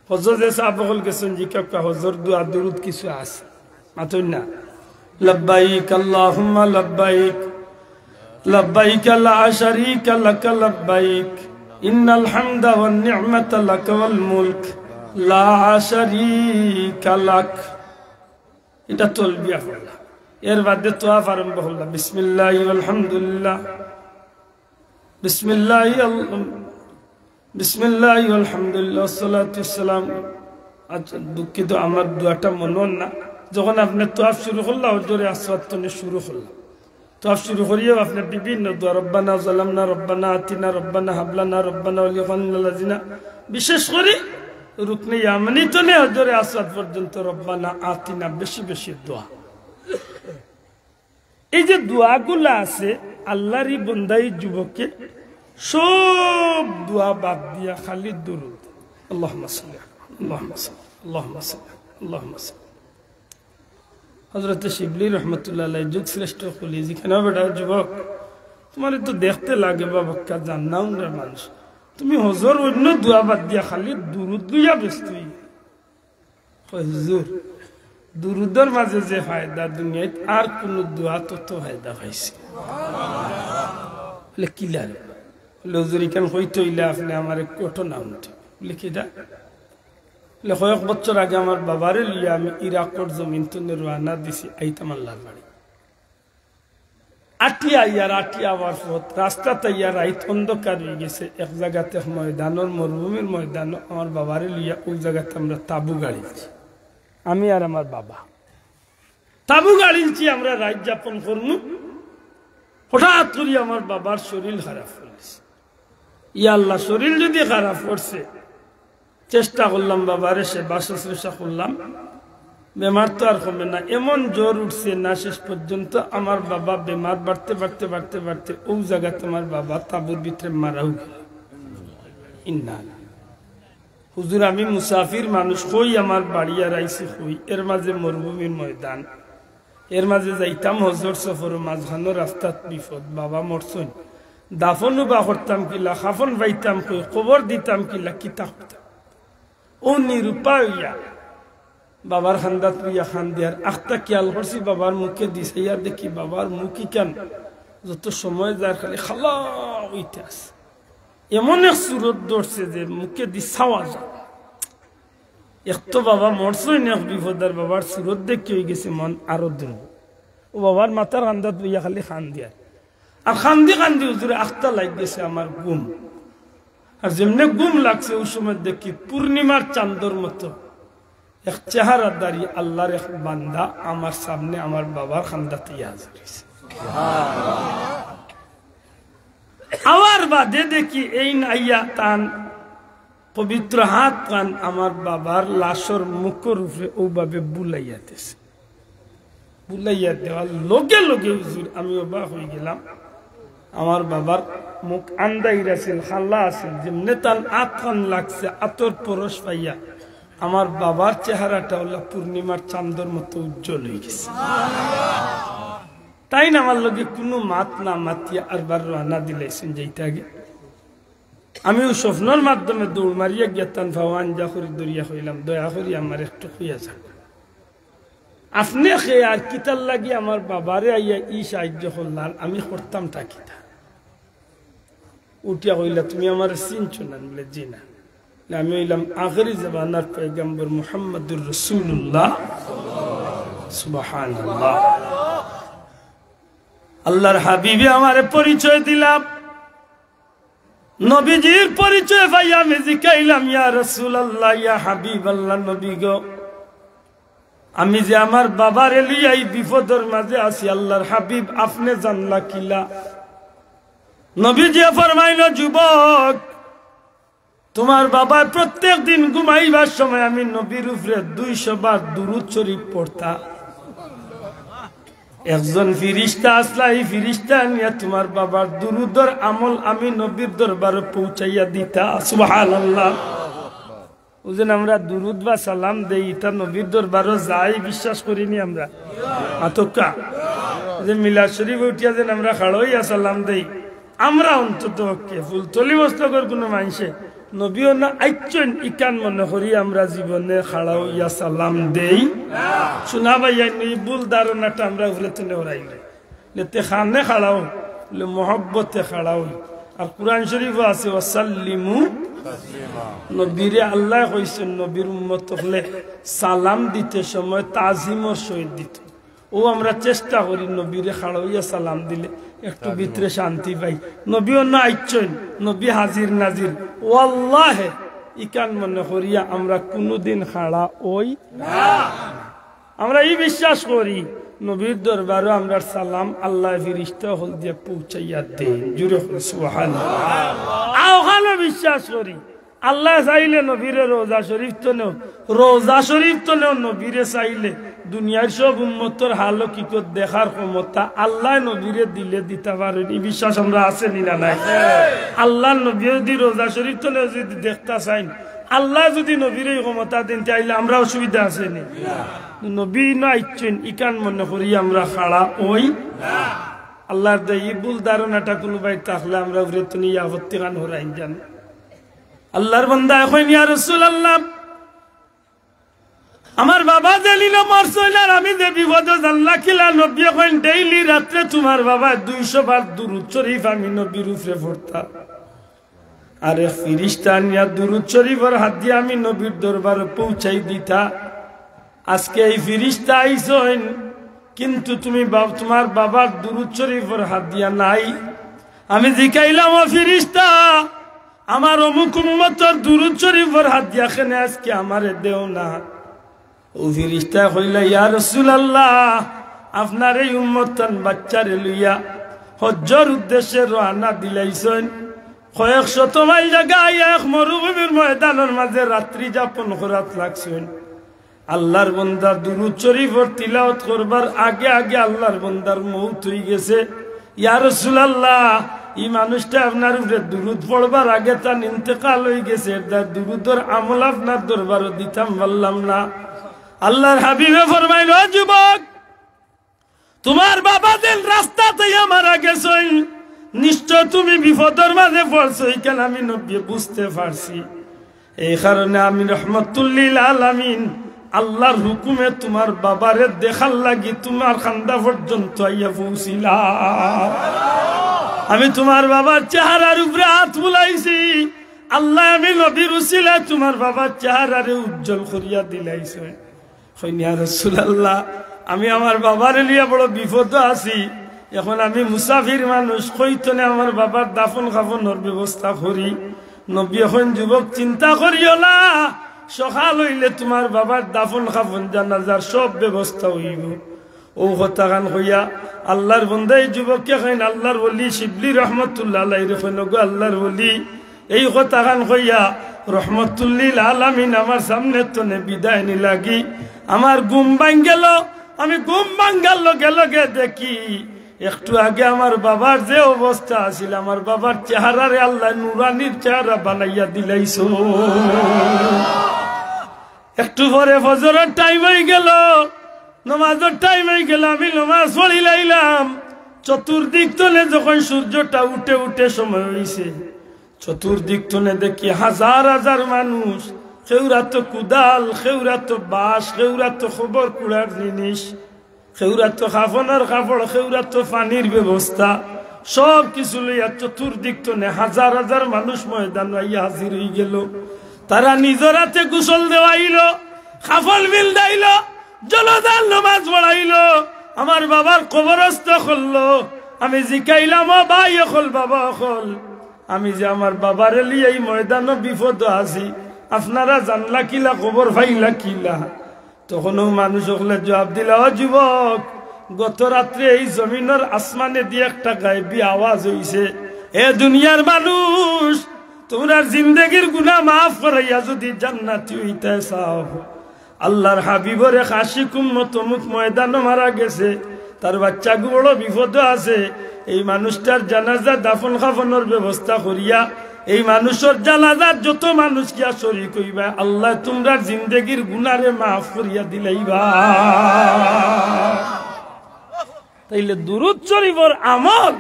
হজর যে সাহাবা হল গেছেন জিজ্ঞাসা হজর দোয়া দুরূদ কিছু আছে মাতুন না লব্বাইক আল্লাহুম্মা লব্বাইক লব্বাইক লা শারীকা লাক লব্বাইক ইন্নাল হামদা ওয়ান নি'মাতা লাক ওয়াল মুলক লা শারীকা লাক এটা তালবিয়া পড়লা এর বাদে তোয়াফ আরম্ভ হল বিসমিল্লাহি ওয়াল হামদুলিল্লাহ বিসমিল্লাহি ওয়াল হামদুলিল্লাহ ওয়াসসালাতু ওয়াসসালাম আচ্ছা দুঃখিত আমার দোয়াটা মনে না যখন আপনি তোয়াফ শুরু করলা হজরে আসওয়াদ তনে শুরু করলা তোয়াফ শুরু করিয়েও আপনি বিভিন্ন দোয়া রব্বানা যালামনা রব্বানা আতিনা রব্বানা হাবলানা রব্বানা ওয়ালিয়াল্লাযিনা বিশেষ করে রুকনে ইয়ামানি তনে হজরে আসওয়াদ পর্যন্ত রব্বানা আতিনা বেশি বেশি দোয়া এই যে দোয়াগুলা আছে আল্লাহরই বন্দাই যুবককে সব দোয়া বাদ দিয়া খালি দুরূদ আল্লাহুম্মা সাল্লি আল্লাহুম্মা সাল্লি আল্লাহুম্মা সাল্লি আল্লাহুম্মা সাল্লি হযরত শিবলি রাহমাতুল্লাহ আলাইহি যুগ শ্রেষ্ঠ কলি যেখানে বেটা যুবক তোমার তো দেখতে লাগে বাবা কা জান্নাও না মানুষ তুমি হজর অন্য দোয়া বাদ দিয়া খালি দুরূদ দিয়া ব্যস্ত হুজুর দুরূদের মাঝে যে ফায়দা দুনিয়ায় আর কোন দোয়া তত ফায়দা পাইছে বলে কি লাগে বলে হুজুর কেন হইতে হইলে আপনি আমার ঘটনা উঠে বলে কিটা বলে কয়েক বছর আগে আমার বাবারে লিয়ে আমি ইরাকর জমিন তুলে রওনা দিছি আইতাম আল্লাহর বাড়ি আটিয়া আবার পথ রাস্তা তৈয়ার আইত অন্ধকার হয়ে গেছে এক জায়গাতে ময়দানের মরুভূমির ময়দান আমার বাবারে লিয়া ওই জায়গাতে আমরা তাবু গাড়িছি আমি আর আমার বাবা তাবু গাড়িছি আমরা রাত যাপন করবো হঠাৎ করি আমার বাবার শরীর খারাপ হয়েছে ইয়া আল্লাহ শরীর যদি খারাপ করছে চেষ্টা করলাম বাবারে সেবা শুশ্রূষা করলাম বেমার তো আর কমে না, এমন জ্বর উঠছে না শেষ পর্যন্ত আমার বাবা বেমার বাড়তে বাড়তে বাড়তে বাড়তে ও জায়গা তোমার বাবা তাবুর ভিতরে মারাও গেল। ইন্না হুজুর আমি মুসাফির মানুষ, কই আমার বাড়ি আর আইসি কই, এর মাঝে মরুভূমির ময়দান, এর মাঝে যাইতাম হজর সফর, মাঝখানো রাস্তাত বিপদ, বাবা মরছই, দাফনও বা করতাম কিলা, খাফন পাইতাম কই, কবর দিতাম কিলা, কিতা করতাম। ও নিরুপায় হইয়া বাবার খান্দাত লইয়া খান দিয়ার আখটা খেয়াল করছি, বাবার মুখে দিছে ইয়ার দেখি বাবার মুখই কেন যত সময় যায় খালি খালা হইতে আছে, এমন এক সুরত ধরছে যে মুখে দি ছাওয়া যায়। এক তো বাবা মরছই না বিপদার, বাবার সুরত দেখে হয়ে গেছে মন আরো দ্রুব। ও বাবার মাথার খান্দাত লইয়া খালি খান দিয়ার, আর খান্দি খান্দি হুজুরে আখটা লাগ গেছে আমার গুম। আর যেমনে গুম লাগছে ওই সময় দেখি পূর্ণিমার চান্দর মতো এক চেহারা দাঁড়িয়ে আল্লাহর এক বান্দা আমার সামনে আমার বাবার খান্দাতে হাজির হয়েছে। আবার বাদে দেখি এই নাইয়া তান পবিত্র হাত কান আমার বাবার লাশর মুখের উপরে ওভাবে বুলাইয়াতেছে। বুলাইয়া দেওয়ার লগে লগে হুজুর আমি অবাক হয়ে গেলাম। আমার বাবার মুখ আন্দাইর আছিল, খাল্লা আছিল, যেমনে তান আত কান লাগছে আতর পরশ পাইয়া আমার বাবার চেহারাটা হলো পূর্ণিমার চাঁদর মতো উজ্জ্বল হয়ে গেছে। তাই না আমার লগে কোনো মাত না মাতিয়া আরবার রানা দিলাইছেন যেইটা আগে আমি ওই স্বপ্নের মাধ্যমে দৌড় মারিয়া গেতান ভগবান যা করি দরিয়া হইলাম, দয়া করি আমার একটু হইয়া যাক। আপনি খেয়ে আর কিতার লাগি আমার বাবারে আইয়া ই সাহায্য করলাম, আমি করতাম টাকিতা। উঠিয়া হইলা তুমি আমার চিনছো না? বলে জি না। আমি হইলাম আখেরি জামানার পয়গম্বর মুহাম্মদুর রাসূলুল্লাহ। সুবহানাল্লাহ। আল্লাহর হাবিবে আমারে পরিচয় দিলাম, নবীজির পরিচয় পাই আমি জিকাইলাম ইয়া রাসূলুল্লাহ ইয়া হাবিবাল্লাহ, নবী গো আমি যে আমার বাবারে লইয়া এই বিপদের মাঝে আছি, আল্লাহর হাবিব আপনি জানলা কিলা? নবীজি ফরমাইল যুবক তোমার বাবা প্রত্যেক দিন ঘুমাইবার সময় আমি নবীর উপরে 200 বার দুরূদ শরীফ পড়তা। একজন ফিরিস্তা আসলা, এই ফিরিস্তা নিয়ে তোমার বাবার দুরূদের আমল আমি নবীর দরবারে পৌঁছাইয়া দিতা। সুবহানাল্লাহ। ওজন আমরা দুরূদ বা সালাম দেই, এটা নবীর দরবারে যাই বিশ্বাস করিনি আমরা। আতকা যে মিলাদ শরীফে উঠিয়া যেন আমরা খাড়াইয়া সালাম দেই, আমরা অন্তত কে ফুলতলি মস্তকর কোনো মানুষে নবীও না আইচন ইকান মনে করি আমরা জীবনে খাড়াও ইয়া সালাম দেই। শোনা ভাইয়া এই ভুল ধারণাটা আমরা উফরে তুলে ওরাইলে লেতে খানে খাড়াও লে মোহব্বতে খাড়াও। আর কোরআন শরীফ আছে ওয়াসাল্লিমু, নবীরে আল্লাহ কইছেন নবীর উম্মত হলে সালাম দিতে সময় তাজিমর সহিত দিত। ও আমরা চেষ্টা করি নবীরে খাড়াইয়া সালাম দিলে একটু ভিতরে শান্তি পাই। নবী অন্য আইচন, নবী হাজির নাজির, ওয়াল্লাহে ইকান মনে করিয়া আমরা কোনদিন খাড়া ওই না। আমরা এই বিশ্বাস করি নবীর দরবারে আমরা সালাম আল্লাহ ফিরিস্তা হল দিয়ে পৌঁছাইয়া দেন। জুড়ে সুবহানাল্লাহ। ওখানে বিশ্বাস করি আল্লাহ চাইলে নবীরে রোজা শরীফ তো নেও, রোজা শরীফ তো নেও নবীরে চাইলে দুনিয়ার সব উম্মতের হালো কি করে দেখার ক্ষমতা আল্লাহ নবীরে দিলে দিতে পারেন। এই বিশ্বাস আমরা আছে না নাই? আল্লাহ নবী যদি রোজা শরীফ তো নেও যদি দেখতে চাইন, আল্লাহ যদি নবীর এই ক্ষমতা দেন তাইলে আমরা অসুবিধা আছে নি? নবী নাইছেন ইকান মনে করি আমরা খাড়া ওই না। আল্লাহর এই ভুল ধারণাটা কোনো ভাই থাকলে আমরা উরে আপত্তি গান হরাইন জান। আল্লাহর বান্দা এখন ইয়া রাসূলুল্লাহ আমার বাবা জানিল মরছইল আর আমি যে বিপদ জানলা কিলা, নবী এখন ডেইলি রাত্রে তোমার বাবা 200 বার দুরূদ শরীফ আমি নবীর উপরে পড়তা। আর এক ফিরিস্তা নিয়া দুরূদ শরীফের হাত দিয়ে আমি নবীর দরবারে পৌঁছাই দিতা। আজকে এই ফিরিস্তা আইছেন কিন্তু তুমি তোমার বাবার দুরূদ শরীফের হাত দিয়া নাই। আমি জিকাইলাম ও ফিরিস্তা আমার অমুক উম্মতের দুরূদ শরীফের হাত দিয়া কেন আজকে আমারে দেও না? ও ফিরিস্তা কইলা ইয়া রাসূলুল্লাহ আপনার এই উম্মতন বাচ্চারে লইয়া হজ্জের উদ্দেশ্যে রওনা দিলাইছেন, কয়েক শত মাইল জায়গায় এক মরুভূমির ময়দানের মাঝে রাত্রি যাপন করাত লাগছেন। আল্লাহর বান্দা দুরূদ শরীফের তিলাওয়াত করবার আগে আগে আল্লাহর বান্দার মউত হয়ে গেছে। ইয়া রাসূলুল্লাহ, এই মানুষটা আপনার উপরে দুরূদ পড়বার আগে তার ইন্তেকাল হয়ে গেছে, তার দুরূদের আমল আপনার দরবারে দিতাম বললাম না। আল্লাহর হাবিবে ফরমাইল, ও যুবক, তোমার বাবা যেন রাস্তাতে মারা গেছে, নিশ্চয় তুমি বিপদের মাঝে পড়ছো, এইখানে আমি নবী বুঝতে পারছি। এই কারণে আমি রহমাতুল লিল আলামিন আল্লাহর হুকুমে তোমার বাবারে দেখার লাগি তোমার খান্দা পর্যন্ত আইয়া পৌঁছিলাম। আমি তোমার বাবার চেহারার উপরে হাত বুলাইছি, আল্লাহ আমি নবীর উসিলায় তোমার বাবার চেহারারে উজ্জ্বল করিয়া দিলাইছে। ইয়া রাসূলুল্লাহ, আমি আমার বাবারে লিয়া বড় বিপদ আছি, এখন আমি মুসাফির মানুষ, কইতনে আমার বাবার দাফন কাফনের ব্যবস্থা করি। নবী এখন, যুবক চিন্তা করিও না, সকাল হইলে তোমার বাবার দাফন কাফন জানাজার সব ব্যবস্থা হইব। ও কথা গান হইয়া আল্লাহর বান্দা এই যুবককে কইন, আল্লাহর ওলি শিবলি রহমতুল্লাহ আলাইহি কইন, গো আল্লাহর ওলি, এই কথা গান হইয়া রহমতুল্লিল আলামিন আমার সামনে তনে বিদায় নি লাগি। আমার ঘুম ভাঙ গেল, আমি ঘুম ভাঙ্গার লগে লগে দেখি একটু আগে আমার বাবার যে অবস্থা আছিল, আমার বাবার চেহারারে আল্লাহ নুরানির চেহারা বানাইয়া দিলাইছো। একটু পরে ফজরের টাইম হয়ে গেল, নমাজের টাইম হয়ে গেল, আমি নমাজ পড়ি লাইলাম। চতুর্দিক তলে যখন সূর্যটা উঠে উঠে সময় হয়েছে, চতুর্দিক তলে দেখি হাজার হাজার মানুষ, কেউরা তো কুদাল, কেউরা তো বাঁশ, কেউরা তো খবর কুড়ার জিনিস, কেউরা তো কাফনের কাপড়, কেউরা তো পানির ব্যবস্থা, সব কিছু লইয়া চতুর্দিক তলে হাজার হাজার মানুষ ময়দান আইয়া হাজির হয়ে গেল। তারা নিজের হাতে গোসল দেওয়াইল, কাফল বিল দাইল, জলদার নামাজ পড়াইল, আমার বাবার কবরস্থ করলো। আমি জিকাইলাম, ও ভাই অকল, বাবা অকল, আমি যে আমার বাবারে লিয়ে এই ময়দান বিপদ আছি, আপনারা জানলা কিলা, খবর পাইলা কিলা? তখনও মানুষ সকলে জবাব দিলা, ও যুবক, গত রাত্রে এই জমিনের আসমানে দিয়ে একটা গায়েবী আওয়াজ হইছে, এ দুনিয়ার মানুষ, তোমরা জিন্দেগির গুনাহ মাফ করাইয়া যদি জান্নাতি হইতে চাও, আল্লাহর হাবিবরে খাসিকুম মতমুখ ময়দানে মারা গেছে, তার বাচ্চা বড় বিপদ আছে, এই মানুষটার জানাজা দাফন কাফনের ব্যবস্থা করিয়া এই মানুষের জানাজার যত মানুষ কিয়া শরীক হইবা, আল্লাহ তোমরা জিন্দেগির গুনারে মাফ করিয়া দিলাইবা। তাইলে দুরূদ শরীফের আমল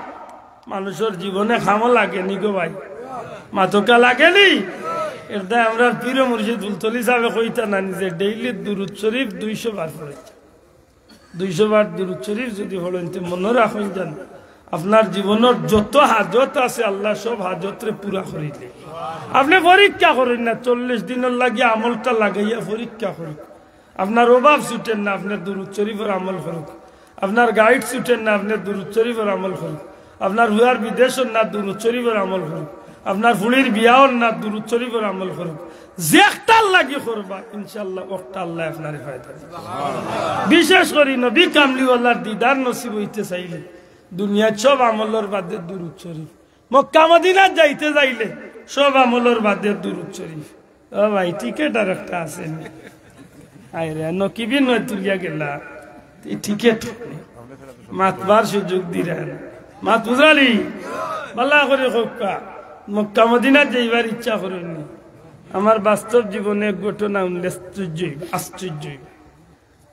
মানুষের জীবনে খামো লাগেনি গো ভাই, মাথকা লাগেনি? এটা আমরা পীর মুর্শিদ বুলতলি সাহেব কইতা না, নিজে ডেইলি দুরূদ শরীফ 200 বার পড়ে, 200 বার দুরূদ শরীফ যদি পড়েন তো মনে রাখুন, জান আপনার জীবনের যত হাজত আছে আল্লাহ সব হাজতরে পুরা করে দেয়। আপনি পরীক্ষা করেন না, 40 দিনের লাগিয়ে আমলটা লাগাইয়া পরীক্ষা করুক, আপনার অভাব ছুটেন না, আপনার দুরূদ শরীফের আমল করুক, আপনার গাইড ছুটেন না, আপনার দুরূদ শরীফের আমল করুক, আপনার হুয়ার বিদেশের না দুরূদ শরীফের আমল করুক, আপনার ফুলির বিয়াওর না দুরূদ শরীফের আমল করুক, যে একটা লাগি করবা ইনশাআল্লাহ ওটা আল্লাহ আপনার ফায়দা দিবে। বিশেষ করে নবী কামলিওয়ালার দিদার নসিব হইতে চাইলে দুনিয়ার সব আমলের বাদে দুরূদ শরীফ, মক্কা মদিনা যাইতে যাইলে সব আমলের বাদে দুরূদ শরীফ। ও ভাই টিকেট আর একটা আছে, আইরে নকিবি নয় তুলিয়া গেলা টিকেট মাতবার সুযোগ দিলেন, মাত বুঝালি বাল্লা করে খোকা, মক্কা মদিনা যাইবার ইচ্ছা করেননি। আমার বাস্তব জীবনে ঘটনা আশ্চর্য।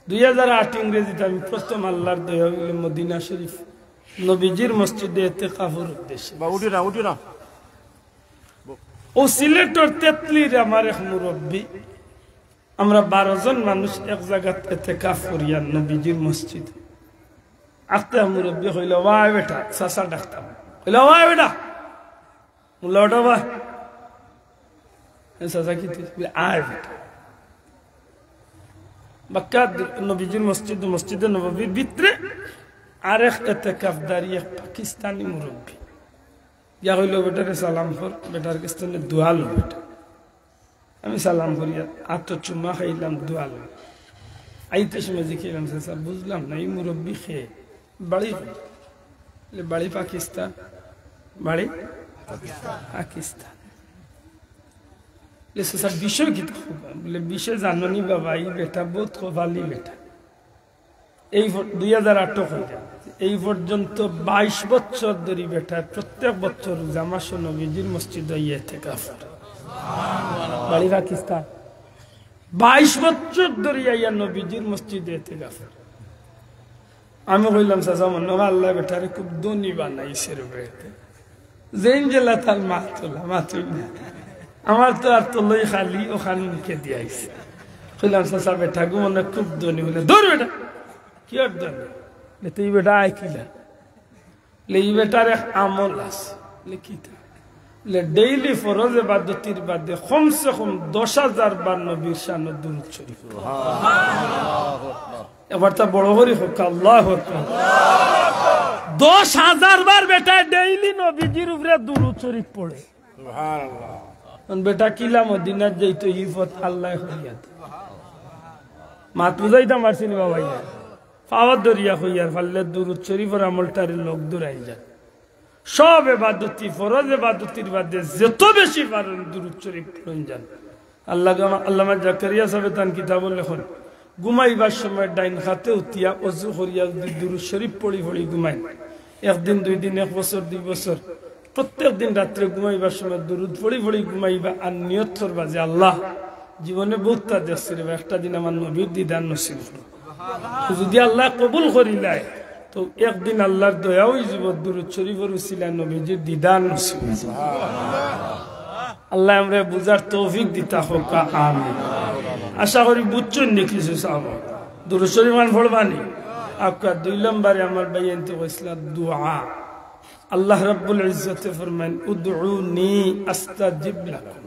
2008 ইংরেজিতে আমি প্রথম আল্লাহর দয়া হইলে মদিনা শরীফ নবীজির মসজিদে ইতিকাফের উদ্দেশ্যে, ও সিলেটের তেতলির আমার এক মুরব্বী, আমরা 12 জন মানুষ এক জায়গায় ইতিকাফ করিয়া নবীজির মসজিদ আস্তে মুরব্বী হইল, ওয়াই বেটা, চাচা ডাকতাম, হইল ওয়াই বেটা, মুল্লাটা বা চাচা কি আয় বেটা, বাক্কা নবীজির মসজিদে নববীর ভিতরে আরেক ইতিকাফদারি এক পাকিস্তানি মুরব্বী ইয়া হইল, বেটারে সালাম কর, বেটার কাছে দোয়া লো বেটা। আমি সালাম করিয়া আত্ম চুমা খাইলাম, দোয়া লো। আইতে সময় দেখিলাম স্যার বুঝলাম না এই মুরব্বী খেয়ে বাড়ি, বাড়ি পাকিস্তান, বাড়ি পাকিস্তান। ले सर विषय की बोले विषय जाननी बाबा ये बेटा बहुत कबाली बेटा এই 2008 হইয়া এই পর্যন্ত 22 বছর ধরে বেটা প্রত্যেক বছর জামাশো নবীজির মসজিদে ইতিকাফ সুবহানাল্লাহ বাড়ি পাকিস্তান 22 বছর ধরে ইয়া নবীজির মসজিদে ইতিকাফ আমি কইলাম চাচা মনে আল্লাহ বেটারে খুব ধনী বানাইছে রে বেটা জেন জেলা তাল মাতুল আমার তো আর তলই খালি ওখানকে দিয়াইছে কইলাম চাচা বেটা গো মনে খুব ধনী হলে দূর বেটা কি অর্জন লেতে এই বেটা আয় কিলা লে এই বেটার এক আমল আছে লিখিতা লে ডেইলি ফরজ ইবাদতির বাদে কমসে কম 10,000 বার নবীর শানে দুরূদ শরীফ সুবহানাল্লাহ এবার তা বড় করে হোক আল্লাহু আকবার 10,000 বার বেটা ডেইলি নবীজির উপরে দুরূদ শরীফ পড়ে সুবহানাল্লাহ কোন বেটা কিলা মদিনা যাইতো ইফত আল্লাহ হইয়া মাত বুঝাইতা মারছিনি বাবা ইয়া পাওয়ার দরিয়া হইয়ার ফাল্লে দুরূদ শরীফের আমলটার লোক দূরাই যায় সব ইবাদতি ফরজ ইবাদতির বাদে যত বেশি পারেন দুরূদ শরীফ পড়েন যান আল্লামা জাকারিয়া সাহেব তান কিতাব লেখন ঘুমাইবার সময় ডাইন হাতে উতিয়া ওযু করিয়া দুরূদ শরীফ পড়ি পড়ি ঘুমাই একদিন দুই দিন এক বছর দুই বছর প্রত্যেক দিন রাতে ঘুমাইবার সময় দুরূদ পড়ি পড়ি ঘুমাইবা আর নিয়ত করবা যে আল্লাহ জীবনে বহুতটা দেখছি রে একটা দিন আমার নবীর দিদার নসিব করো যদি আল্লাহ কবুল করিলায় তো একদিন আল্লাহর দয়া হয়ে যাব দুরূদ শরীফের উসিলায় নবীজির দিদার নসিব আল্লাহ আমরা বুঝার তৌফিক দিতা হোক আমিন আশা করি বুঝছেন নি কিছু সাহেব দুরূদ শরীফ মান পড়বানি আপনার 2 নম্বরে আমার বাইনতে কইছিলা দুআ আল্লাহ রাব্বুল ইজ্জতে ফরমান উদউনি আস্তাজিব লাকুম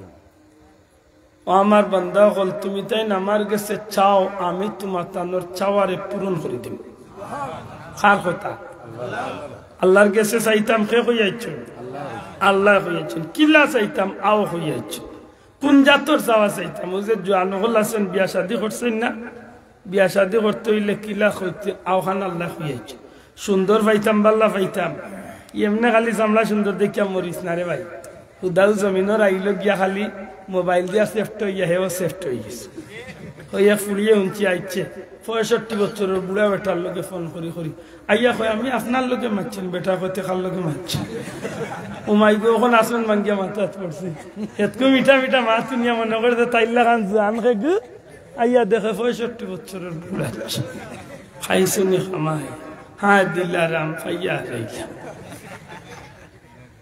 ও আমার বান্দা হল তুমি তাই আমার কাছে চাও আমি তোমার তানোর চাওয়ারে পূরণ করে দেব কার কথা আল্লাহর কাছে চাইতাম কে হইয়াইছো আল্লাহ হইয়াছেন কিলা চাইতাম আও হইয়াইছো কোন জাতর চাওয়া চাইতাম ও যে জোয়ান হল আছেন বিয়া শাদী করছেন না বিয়া শাদী করতে হইলে কিলা হইতে আওখান আল্লাহ হইয়াইছো সুন্দর পাইতাম বাল্লা পাইতাম এমনি খালি চামড়া সুন্দর দেখিয়া মরিস না রে ভাই উদাল জমিনের আইল গিয়া খালি মোবাইল দিয়া সেফট হইয়া হেও সেফট হয়ে গেছে হইয়া ফুলিয়ে উঞ্চি আইছে 65 বছরের বুড়া বেটার লোকে ফোন করি করি আইয়া কয় আমি আপনার লোকে মারছেন বেটা কতে খার লোকে মারছি ও মাই গো ওখানে আসবেন মাঙ্গিয়া মাথাত পড়ছে এতকো মিঠা মিঠা মাছ তুনিয়া মনে করে যে তাইল্লা খান জান খে গু আইয়া দেখে 65 বছরের বুড়া খাইছুনি খামাই হ্যাঁ দিলারাম খাইয়া রাইলা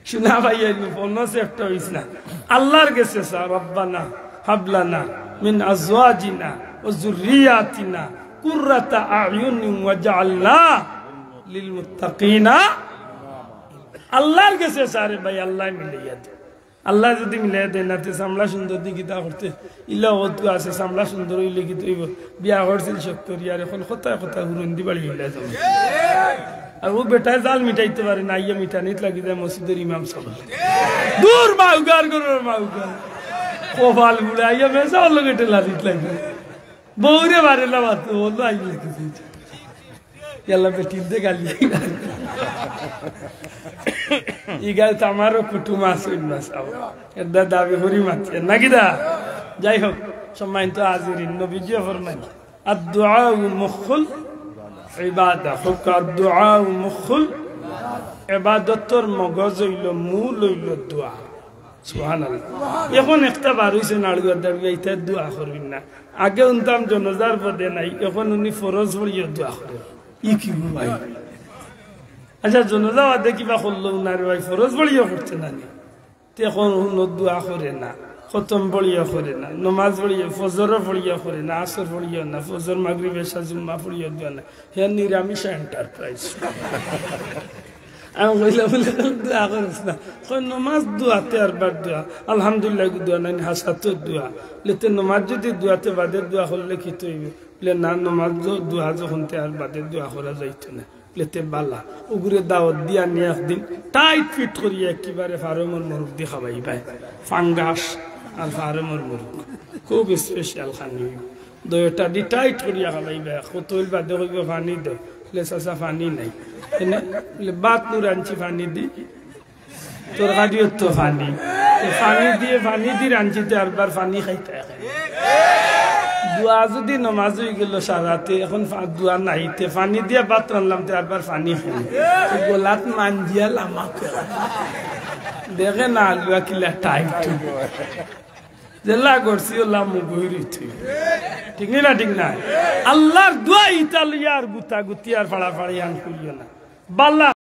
শুনা ভাইয়া ফোন সেফট হইস না আল্লাহর কাছে রব্বানা হাবলানা মিন আজওয়াজিনা ওয়া যুররিয়াতিনা কুররাতা আয়ুনিন ওয়াজআলনা লিল মুত্তাকিনা আল্লাহর কাছে সারে ভাই আল্লাহ মিলাইয়া দে আল্লাহ যদি মিলাই দেয় না তে সামলা সুন্দর দিকিতা করতে ইলা ওতু আছে সামলা সুন্দর হইলে কি তুই বিয়া করছিল শক্তরিয়ার এখন কথা কথা হুরন্দি বাড়ি হইলা যাবে আর ও বেটা জাল মিটাইতে পারে না ইয়া মিঠা নিত লাগি যায় মসজিদের ইমাম সাহেব দূর মাউগার গরর মাউগার কোফাল বুড়া ইয়া মেসা লগে টেলা দিত লাগি বউরে বারে না বাত বললো আই লিখেছে ইয়াল্লা বেটি দে গালি ই গাল তো আমারও কুটুম আছে মাসাও এদা দাবি হরি মাছে নাকি দা যাই হোক সম্মানিত হাজিরিন নবীজি ফরমান আদ-দুআ মুখুল ইবাদা হুকার দুআ মুখুল ইবাদতর মগজ হইল মূল হইল দোয়া সুবহানাল্লাহ এখন একটা বার হইছে নাড়িয়া দাঁড়িয়ে এইটা দোয়া করবেন না আগে উনতাম জনজার পদে নাই এখন উনি ফরজ পড়িয়ে দোয়া করে ই কি ভাই আচ্ছা জনজা বাদে কিবা করলো না রে ভাই ফরজ পড়িয়ে করছে না এখন দোয়া করে না খতম পড়িয়া করে না নমাজ পড়িয়া ফজরও পড়িয়া করে না আসর পড়িয়া না ফজর মাগরিব এশা জুম্মা পড়িয়া দোয়া না হে নিরামিষ এন্টারপ্রাইজ আমি কইলা বলে দোয়া করিস না নমাজ দোয়াতে আর বার দোয়া আলহামদুলিল্লাহ দোয়া নাই হাসাতো দোয়া লেতে নমাজ যদি দোয়াতে বাদে দোয়া করলে কি তৈবে বলে না নমাজ দোয়া যখন তে আর বাদে দোয়া করা যাইতো না লেতে বালা ওগুরে দাওয়াত দিয়া নিয়ে একদিন টাইট ফিট করিয়া একেবারে ফার্মের মুরগ দিয়ে খাবাই পায় ফাঙ্গাস আর ফার্মের মুরগ খুব স্পেশাল খানি দইটা দি টাইট করিয়া খাবাই পায় কতল বাদে কইব পানি দে লেসা পানি নাই এনে বাত নুর আনছি পানি দি তোর গাড়িও তো পানি পানি দিয়ে রাঞ্চিতে আরবার পানি খাইতে দোয়া যদি নমাজ হয়ে গেল সারাতে এখন দোয়া নাইতে পানি দিয়ে ভাত রান্নাম আরবার পানি খাই গোলাত মাঞ্জিয়া লামা দেখে না আলুয়া কিলা টাইট জেলা করছি ওলা মুগুরি ঠিক না ঠিক না আল্লাহর দোয়া ইতালিয়ার গুতা গুতি আর ফাড়াফাড়ি আন করিও না বাল্লা